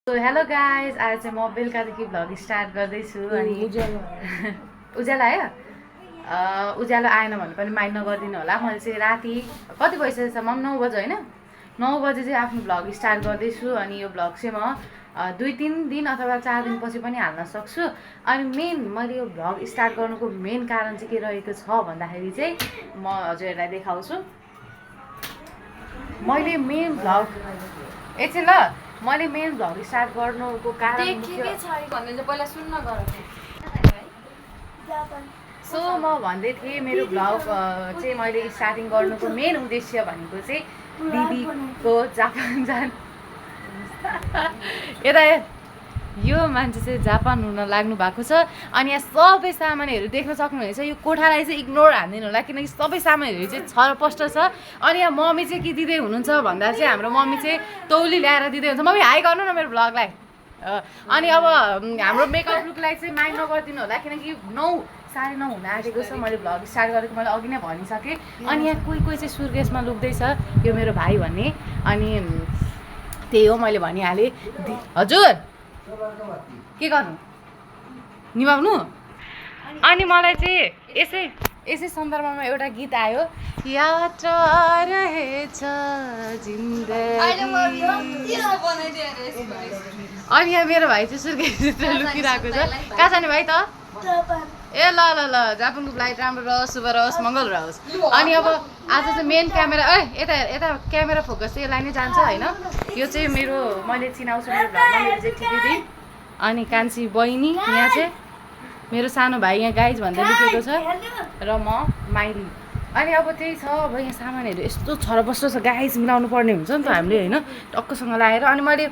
So hello guys, आज चाहिँ म बेलुकादेखि भ्लग स्टार्ट गर्दैछु। अनि उज्यालो आयो? उज्यालो आएन भने पनि माइन्ड नगरिदिनु होला। मैले चाहिँ राति कति भइसकेको छ, 9 बजे होइन, 9 बजे चाहिँ आफ्नो भ्लग स्टार्ट गर्दैछु। अनि यो भ्लग चाहिँ म 2-3 दिन अथवा 4 दिनपछि पनि हाल्न सक्छु। अनि मैले यो भ्लग स्टार्ट गर्नुको मेन कारण चाहिँ के रहेको छ भन्दाखेरि चाहिँ म हजुरहरूलाई देखाउँछु। मैले मेन भ्लग एकछिन ल, मैले मेन भ्लग स्टार्ट गर्नुको कारण पहिला सुन्न गर। सो म भन्दै थिएँ मेरो भ्लग चाहिँ मैले स्टार्टिङ गर्नुको मेन उद्देश्य भनेको चाहिँ दिदीको जापान जान। यता यो मान्छे चाहिँ जापान हुन लाग्नु भएको छ। अनि यहाँ सबै सामानहरू देख्न सक्नुहुनेछ। यो कोठालाई चाहिँ इग्नोर हान्दिनु होला, किनकि सबै सामानहरू चाहिँ छरपष्ट छ। अनि यहाँ मम्मी चाहिँ के दिँदै हुनुहुन्छ भन्दा चाहिँ हाम्रो मम्मी चाहिँ तौली ल्याएर दिँदै हुन्छ। मम्मी हाई गर्नु न मेरो भ्लगलाई। अनि अब हाम्रो मेकअप लुकलाई चाहिँ माइन्ड नगरिदिनु होला, किनकि 9:30 हुन आँटेको छ। मैले भ्लग स्टार्ट गरेको मैले अघि नै भनिसकेँ। अनि यहाँ कोही कोही चाहिँ सुर्केसमा लुक्दैछ, यो मेरो भाइ भन्ने। अनि त्यही हो, मैले भनिहालेँ। हजुर के गर्नु निभाउनु। अनि मलाई चाहिँ यसै सन्दर्भमा एउटा गीत आयो, यात्रा रहेछ जिन्दगी। अनि यहाँ मेरो भाइ चाहिँ सुर्केसभित्र लुकिरहेको छ। कहाँ जाने भाइ त? ए ल ल ल, जापानको फ्लाइट राम्रो रहोस्, शुभ रहोस्, मङ्गल रहोस्। अनि अब आज चाहिँ मेन क्यामेरा यता यता क्यामेरा फोकस चाहिँ यसलाई नै जान्छ होइन। यो चाहिँ मैले चिनाउँछु मेरो भ्लगमा, मेरो जेठी दिदी अनि कान्छी बहिनी। यहाँ चाहिँ मेरो सानो भाइ यहाँ गाइज भन्दै लुकेको छ, र म माइली। अनि अब त्यही छ। अब यहाँ सामानहरू यस्तो छरपष्ट छ गाइज, मिलाउनु पर्ने हुन्छ नि त हामीले होइन, टक्कसँग लाएर। अनि मैले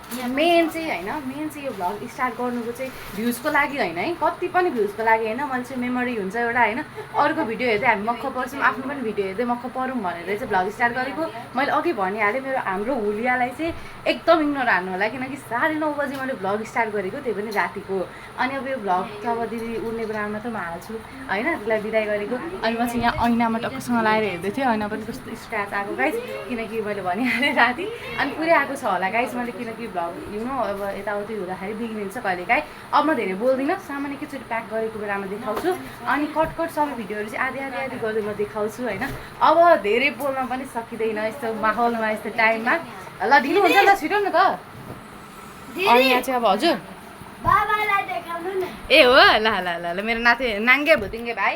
मेन चाहिँ यो भ्लग स्टार्ट गर्नुको चाहिँ भ्युजको लागि होइन है, कति पनि भ्युजको लागि होइन। मैले चाहिँ मेमोरी हुन्छ एउटा होइन, अरूको भिडियो हेर्दै हामी मक्ख पर्छौँ, आफ्नो पनि भिडियो हेर्दै मक्ख परौँ भनेर चाहिँ भ्लग स्टार्ट गरेको। मैले अघि भनिहालेँ, हाम्रो हुलियालाई चाहिँ एकदम इग्नोर हान्नु होला, किनकि 9:30 बजी मैले भ्लग स्टार्ट गरेको, त्यही पनि रातिको। अनि अब यो भ्लग त अब दिदी उड्ने बेलामा मात्र म हाल्छु होइन, त्यसलाई बिदाई गरेको। अनि म चाहिँ यहाँ ऐनामा टक्कसँग लगाएर हेर्दै थिएँ, ऐना पनि कस्तो स्क्र्याच आएको गाइज, किनकि मैले भनिहालेँ राति। अनि पुरै आएको छ होला गाइज, मैले किनकि भ्लग अब यताउति हुँदाखेरि बिग्रिन्छ कहिलेकाहीँ। अब म धेरै बोल्दिनँ, सामान एकैचोटि प्याक गरेको बेलामा देखाउँछु। अनि कट सबै भिडियोहरू चाहिँ आधी गर्दै म देखाउँछु होइन। अब धेरै बोल्न पनि सकिँदैन यस्तो माहौलमा, यस्तो टाइममा। ल ढिलो हुन्छ, ल छिटो न त। अनि यहाँ चाहिँ अब हजुर ए हो, ल ल ल ल मेरो नाङ्गे भुतिङ्गे भाइ।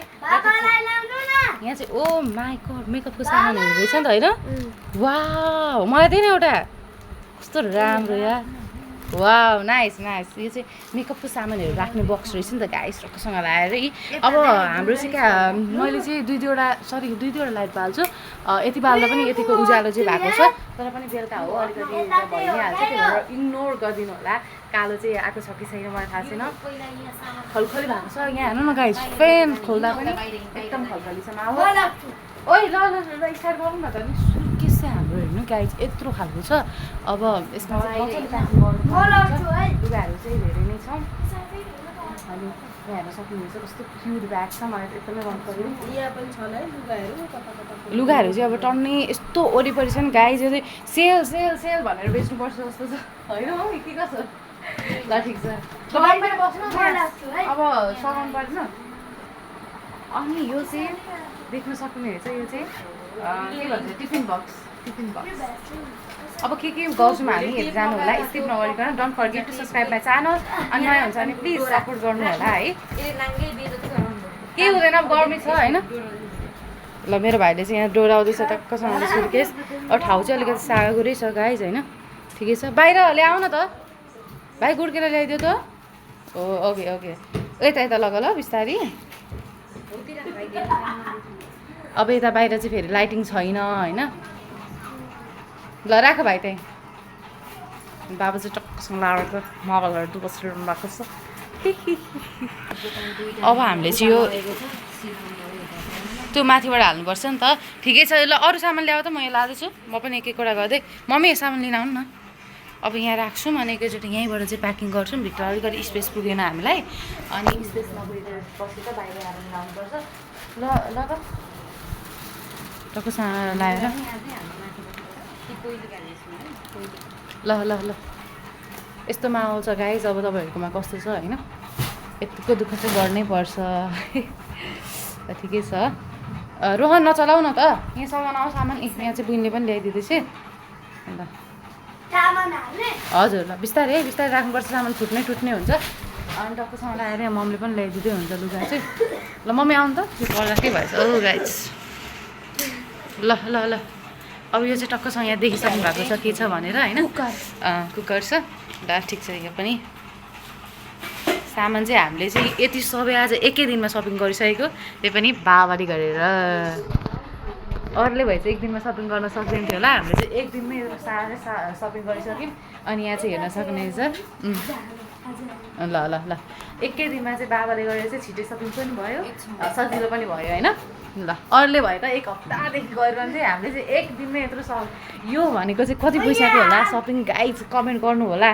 यहाँ चाहिँ ओ माई गड, मेकअपको सामानहरू रहेछ नि त होइन। वाउ, मलाई थिएन एउटा कस्तो राम्रो यार। Wow nice. यो चाहिँ मेकअपको सामानहरू राख्ने बक्स रहेछ नि त गाइस, टक्कसँग लगाएर। अब हाम्रो चाहिँ क्या, मैले चाहिँ दुई-दुईवटा लाइट बाल्छु। यति बाल्दा पनि यतिको उज्यालो चाहिँ भएको छ, तर पनि बेलुका हो, अलिकति भइ नै हाल्छ। त्यही भएर इग्नोर गरिदिनु होला। कालो चाहिँ आएको छ कि छैन मलाई थाहा छैन, खलखली भएको छ। यहाँ हेर्नु न गाइस, फ्यान खोल्दा पनि एकदम खलखली छ माहौल। ओइ ल स्टार्ट गरौँ न त। सुर्केस चाहिँ हाम्रो हेर्नु गाइस यत्रो खालको छ। अब यसमा चाहिँ मजाले प्याकिङ गर्नु, लुगाहरू चाहिँ धेरै नै छ। अनि यहाँ हेर्न सक्नुहुन्छ कस्तो क्युट ब्याग छ, मलाई एकदमै मन पऱ्यो। लुगाहरू चाहिँ अब टन्नै यस्तो वरिपरि छ नि गाइस, यो चाहिँ सेल भनेर बेच्नुपर्छ जस्तो छ होइन हो कि कसो। ल ठिक छ, बस्नु अब सघाउनु पर्दैन। अनि यो चाहिँ देख्न सक्नुहुनेछ, यो चाहिँ के भन्छ टिफिन बक्स। अब के गर्छौँ हामी हेर्नु जानु होला, स्किप नगरिकन। Don't forget to subscribe my channel. अनि नयाँ हुन्छ भने प्लिज सपोर्ट गर्नु होला है। के हुँदैन, अब गर्मी छ होइन। ल मेरो भाइले चाहिँ यहाँ डोराउँदैछ टक्कसँग सुर्केस। अब ठाउँ चाहिँ अलिकति सागुरै छ गाइज होइन, ठिकै छ। बाहिर ल्याउन त भाइ, गुड्केर ल्याइदियो त। ओके यता लग ल बिस्तारी। अब यता बाहिर चाहिँ फेरि लाइटिङ छैन होइन। ल राख भाइ त्यहीँ। बाबा चाहिँ टक्कसँग लाएर मोबाइलहरू बसिरहनु भएको छ। अब हामीले चाहिँ यो त्यो माथिबाट हाल्नुपर्छ नि त। ठिकै छ, ल अरू सामान ल्याऊ त, म यहाँ लाँदैछु। म पनि एक एकवटा गर्दै। मम्मी सामान लिन आउनु न। अब यहाँ राख्छौँ, अनि एकैचोटि यहीँबाट चाहिँ प्याकिङ गर्छौँ। भित्र अलिकति स्पेस पुगेन हामीलाई, अनि स्पेस नपुगेर पछि त बाहिर आएर लाउनुपर्छ। ल त टक्कसँग लाएर ल यस्तोमा आउँछ गाइज अब तपाईँहरूकोमा कस्तो छ होइन यतिको दुःख चाहिँ गर्नै पर्छ ठिकै छ रोहन नचलाउ न त यहाँ सामान आऊ सामान यहाँ चाहिँ बुइनले पनि ल्याइदिँदैछ ल हजुर ल बिस्तारै है बिस्तारै राख्नुपर्छ सामान टुट्ने हुन्छ अनि टक्कसँग लगाएर यहाँ मम्मीले पनि ल्याइदिँदै हुन्छ लुगा चाहिँ ल मम्मी आउनु त त्यो पर्दा के भएछ ओ गाइज ल ल ल अब यो चाहिँ टक्कसँग यहाँ देखिसक्नु भएको छ के छ भनेर होइन कुकर छ ल ठिक छ यो पनि सामान चाहिँ हामीले चाहिँ यति सबै आज एकै दिनमा सपिङ गरिसकेको त्यो पनि बाबारी गरेर अरूले भए चाहिँ एक दिनमा सपिङ गर्न सक्दैन थियो होला हामीले चाहिँ एक दिनमै साह्रै सपिङ गरिसक्यौँ अनि यहाँ चाहिँ हेर्न सक्नुहुनेछ ल ल ल एकै दिनमा चाहिँ बाबाले गरेर चाहिँ छिटै सपिङ पनि भयो सजिलो पनि भयो होइन ल अरूले भयो त एक हप्तादेखि गएर चाहिँ हामीले चाहिँ एक दिनमै यत्रो यो भनेको चाहिँ कति पैसाको होला सपिङ गाइज कमेन्ट गर्नु होला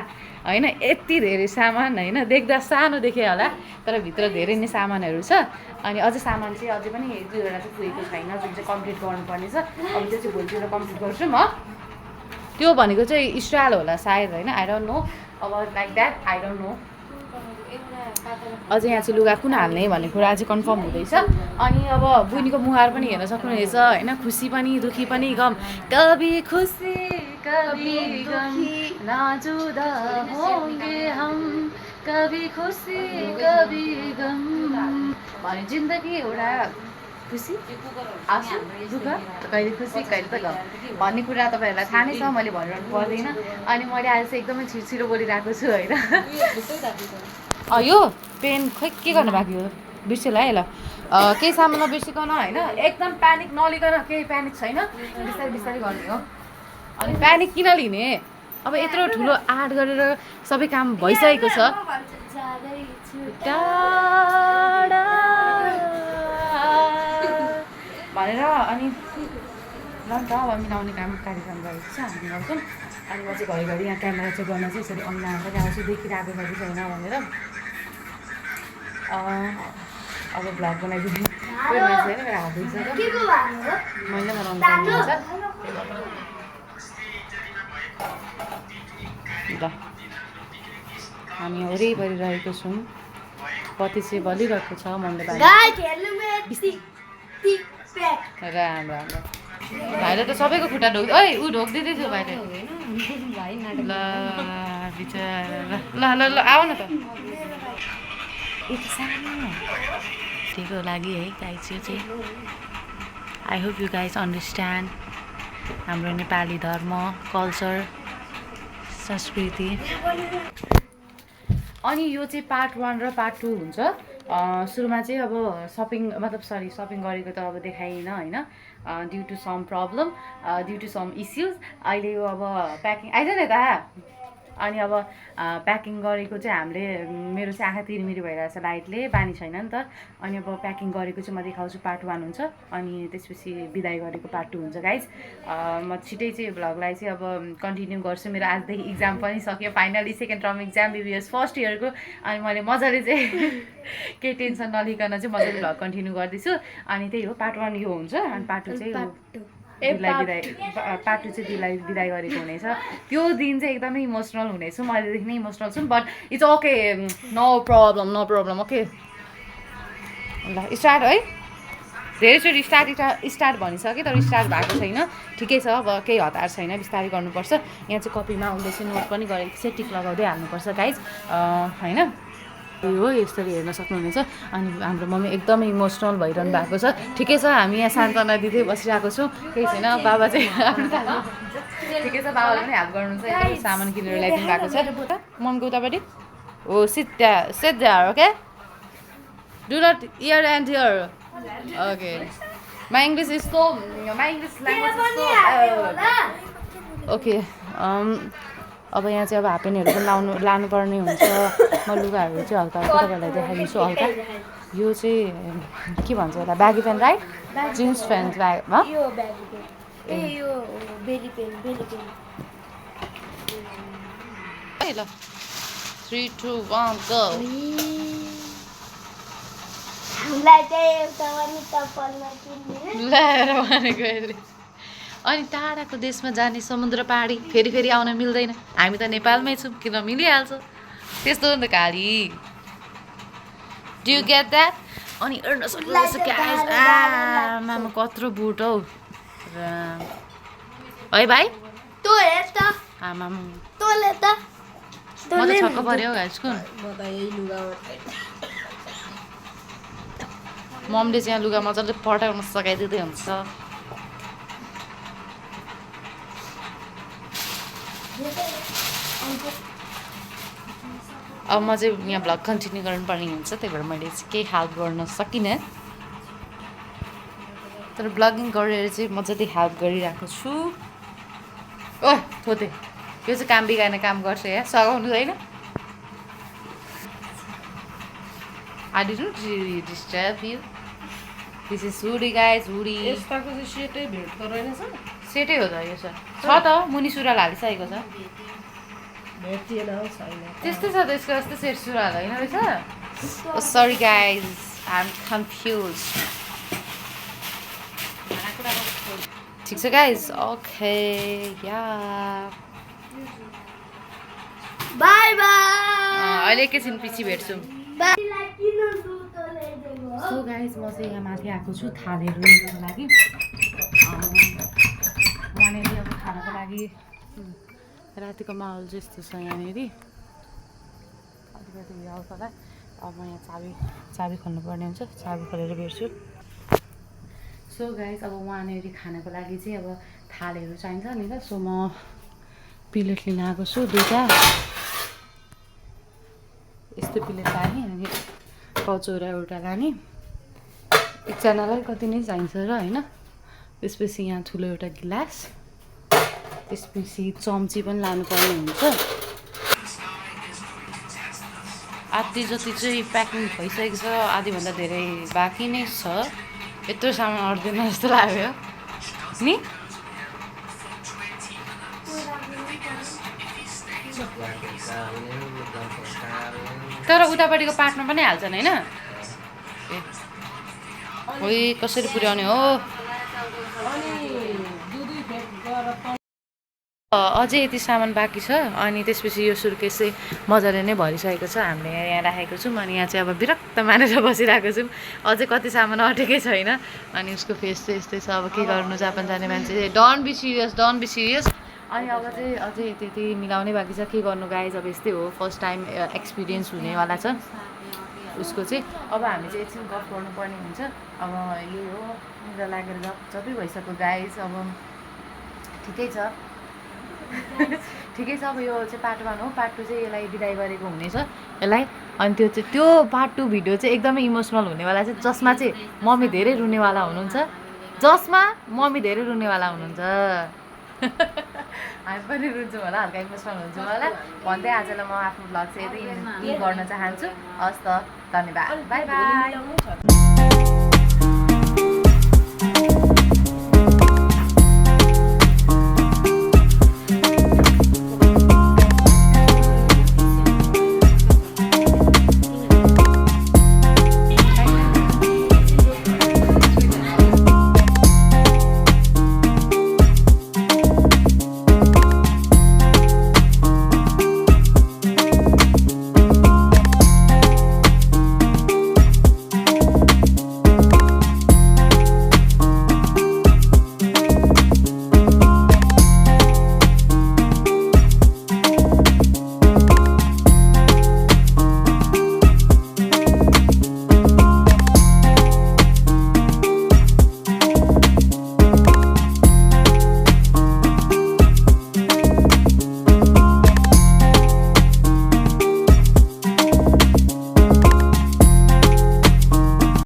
होइन यति धेरै सामान होइन देख्दा सानो देखेँ होला तर भित्र धेरै नै सामानहरू छ अनि अझै सामान चाहिँ अझै पनि 1-2वटा चाहिँ पुगेको छैन जुन चाहिँ कम्प्लिट गर्नुपर्ने छ अब त्यो चाहिँ भोलितिर कम्प्लिट गर्छु म त्यो भनेको चाहिँ स्टाइल होला सायद होइन आई डोन्ट नो अब like that I don't know अझै यहाँ चाहिँ लुगा कुन हाल्ने भन्ने कुरा चाहिँ कन्फर्म हुँदैछ अनि अब बुनीको मुहार पनि हेर्न सक्नुहुनेछ होइन खुसी पनि दुःखी पनि गम कभी खुसी कभी गम नाजुदा होंगे हम कभी खुसी कभी गम भने जिन्दगी एउटा खुसी आँसु दुःख कहिले खुसी कहिले त गम भन्ने कुरा तपाईँहरूलाई थाहा नै छ मैले भनिरहनु पर्दैन अनि मैले आज चाहिँ एकदमै छिटो बोलिरहेको छु होइन यो पेन खोइ के गर्नु बाँकी हो बिर्सेला है ल केही सामानमा बिर्सिकन होइन एकदम प्यानिक नलिकन केही प्यानिक छैन बिस्तारै बिस्तारै गर्ने हो अनि प्यानिक किन लिने अब यत्रो ठुलो आर्ट गरेर सबै काम भइसकेको छ भनेर अनि ल नि त अब मिलाउने कार्यक्रम गरेको छ हामी मिलाउँछौँ अनि म चाहिँ घरिघरि यहाँ क्यामेरा चाहिँ गर्न चाहिँ यसरी अनलाइन पनि आउँछु देखिरहेको छ कि छैन भनेर अब भ्लग बनाइदिनु कोही मान्छे होइन मेरो हात दुख्छ मैले बनाउनु पर्ने हुन्छ ल हामी वरिपरि रहेको छौँ बत्ती चाहिँ बलिरहेको छ मनले राम्रो राम्रो भाइले त सबैको खुट्टा ढोक ओइ ऊ ढोकिदिँदै थियो भाइले ल बिचरा ल ल ल आऊ न त ठिकको लागि है गाइज यो चाहिँ I hope you guys understand हाम्रो नेपाली धर्म कल्चर संस्कृति अनि यो चाहिँ पार्ट 1 र पार्ट 2 हुन्छ सुरुमा चाहिँ अब सपिङ गरेको त अब देखाइनँ होइन due to some problem due to some issues अहिले यो अब प्याकिङ आइज न यता अनि अब प्याकिङ गरेको चाहिँ हामीले मेरो चाहिँ आँखा तिरमिरी भइरहेको छ लाइटले बानी छैन नि त अनि अब प्याकिङ गरेको चाहिँ म देखाउँछु पार्ट 1 हुन्छ अनि त्यसपछि बिदाई गरेको पार्ट 2 हुन्छ गाइज म छिटै चाहिँ भ्लगलाई चाहिँ अब कन्टिन्यू गर्छु मेरो आजदेखि इक्जाम पनि सक्यो finally second term exam BBS first इयरको अनि मैले मजाले चाहिँ केही टेन्सन नलिकन चाहिँ मजाले भ्लग कन्टिन्यू गर्दैछु अनि त्यही हो पार्ट 1 यो हुन्छ अनि पार्ट 2 चाहिँ पार्ट 2 चाहिँ बिदाई गरेको हुनेछ त्यो दिन चाहिँ एकदमै इमोसनल हुनेछु म अहिलेदेखि नै इमोसनल छु but it's okay no problem okay ल स्टार्ट है धेरैचोटि स्टार्ट भनिसकेँ तर स्टार्ट भएको छैन ठिकै छ अब केही हतार छैन बिस्तारै गर्नुपर्छ यहाँ चाहिँ कपीमा उसले चाहिँ नोट पनि गरेको चाहिँ टिक लगाउँदै हाल्नुपर्छ गाइज होइन हो यसरी हेर्न सक्नुहुनेछ अनि हाम्रो मम्मी एकदमै इमोसनल भइरहनु भएको छ ठिकै छ हामी यहाँ सान्त्वना दिँदै बसिरहेको छौँ केही छैन बाबा चाहिँ ठिकै छ बाबाले पनि हेल्प गर्नुहुन्छ एकदमै सामान किनेर ल्याइदिनु भएको छ मम्मीको उतापट्टि हो sit there okay do not ear and here okay my English language okay अब यहाँ चाहिँ अब हाफपेन्टहरू पनि लानुपर्ने हुन्छ म लुगाहरू चाहिँ हल्का तपाईँहरूलाई देखाइदिन्छु हल्का यो चाहिँ के भन्छ यसलाई baggy pant right jeans pant है ल 3 2 1 गो ल्याएर भनेको यसले अनि टाढाको देशमा जाने समुद्र पाडी फेरि फेरि आउन मिल्दैन हामी त नेपालमै छौँ किन मिलिहाल्छ त्यस्तो हो नि त काली डु यु गेट द्याट अनि एर्न सक्नुहुन्छ गाइस आमामा कत्रो बुट हौ है भाइ आमामा म त छक्क पऱ्यो हौ गाइस कुन ममले चाहिँ यहाँ लुगा मजाले पठाउन सघाइदिँदै हुन्छ अब म चाहिँ यहाँ भ्लग कन्टिन्यू गर्नुपर्ने हुन्छ त्यही भएर मैले चाहिँ केही हेल्प गर्न सकिनँ तर ब्लगिङ गरेर चाहिँ मजाले हेल्प गरिरहेको छु ओ थोते यो चाहिँ काम बिगार्ने काम गर्छ यहाँ सघाउनु छैन I didn't really disturb you. This is Woody guys, Woody. यस्ताको चाहिँ सेटै भेट्दो रहेनछ सेटै हो त यो छ त मुनि सुरुवाल हालिसकेको छ भेटिएन हौ छैन त्यस्तै छ त यसको जस्तो सेट सुरुवाल होइन रहेछ sorry guys I am confuse ठिक छ guys okay yeah bye bye अहिले एकैछिन पछि भेट्छौँ सो गाइज म चाहिँ यहाँ माथि आएको छु थालेहरू लिनको लागि यहाँनिर अब खानको लागि रातिको माहौल चाहिँ यस्तो छ यहाँनिर अलिकति भ्याउ होला अब म यहाँ चाबी खोल्नुपर्ने हुन्छ चाबी खोलेर भेट्छु सो गाइज अब वहाँनिर खानको लागि चाहिँ अब थालेहरू चाहिन्छ नि त सो म प्लेट लिन आएको छु दुईवटा यस्तो प्लेट लाने अनि कचौरा एउटा लाने एकजनालाई कति नै चाहिन्छ र होइन त्यसपछि यहाँ ठुलो एउटा गिलास त्यसपछि चम्ची पनि लानुपर्ने हुन्छ आधी जति चाहिँ प्याकिङ भइसकेको छ आधीभन्दा धेरै बाँकी नै छ यत्रो सामान अट्दैन जस्तो लाग्यो नि तर उतापट्टिको पार्टमा पनि हाल्छन् होइन ओइ कसरी पुर्याउने हो अझै यति सामान बाँकी छ अनि त्यसपछि यो सुर्केस चाहिँ मजाले नै भरिसकेको छ हामीले यहाँ राखेको छौँ अनि यहाँ चाहिँ अब विरक्त मानेर बसिरहेको छौँ अझै कति सामान अटेकै छैन अनि उसको फेस चाहिँ यस्तै छ अब के गर्नु जापान जाने मान्छे डोन्ट बी सिरियस अनि अब चाहिँ अझै त्यति मिलाउने बाँकी छ के गर्नु गाइज अब यस्तै हो फर्स्ट टाइम एक्सपिरियन्स हुनेवाला छ उसको चाहिँ अब हामी चाहिँ एकछिन गफ गर्नुपर्ने हुन्छ अब यही हो मेरो लागेर जबै भइसक्यो गाइज अब ठिकै छ ठिकै छ अब यो चाहिँ पार्ट 1 हो पार्ट 2 चाहिँ यसलाई बिदाई गरेको हुनेछ यसलाई अनि त्यो पार्ट 2 भिडियो चाहिँ एकदमै इमोसनल हुनेवाला छ जसमा चाहिँ मम्मी धेरै रुनेवाला हुनुहुन्छ हामी पनि रुन्छौँ होला हल्का इमोसनल हुन्छौँ होला भन्दै आजलाई म आफ्नो भ्लग चाहिँ यति गर्न चाहन्छु हस् त धन्यवाद बाई बाई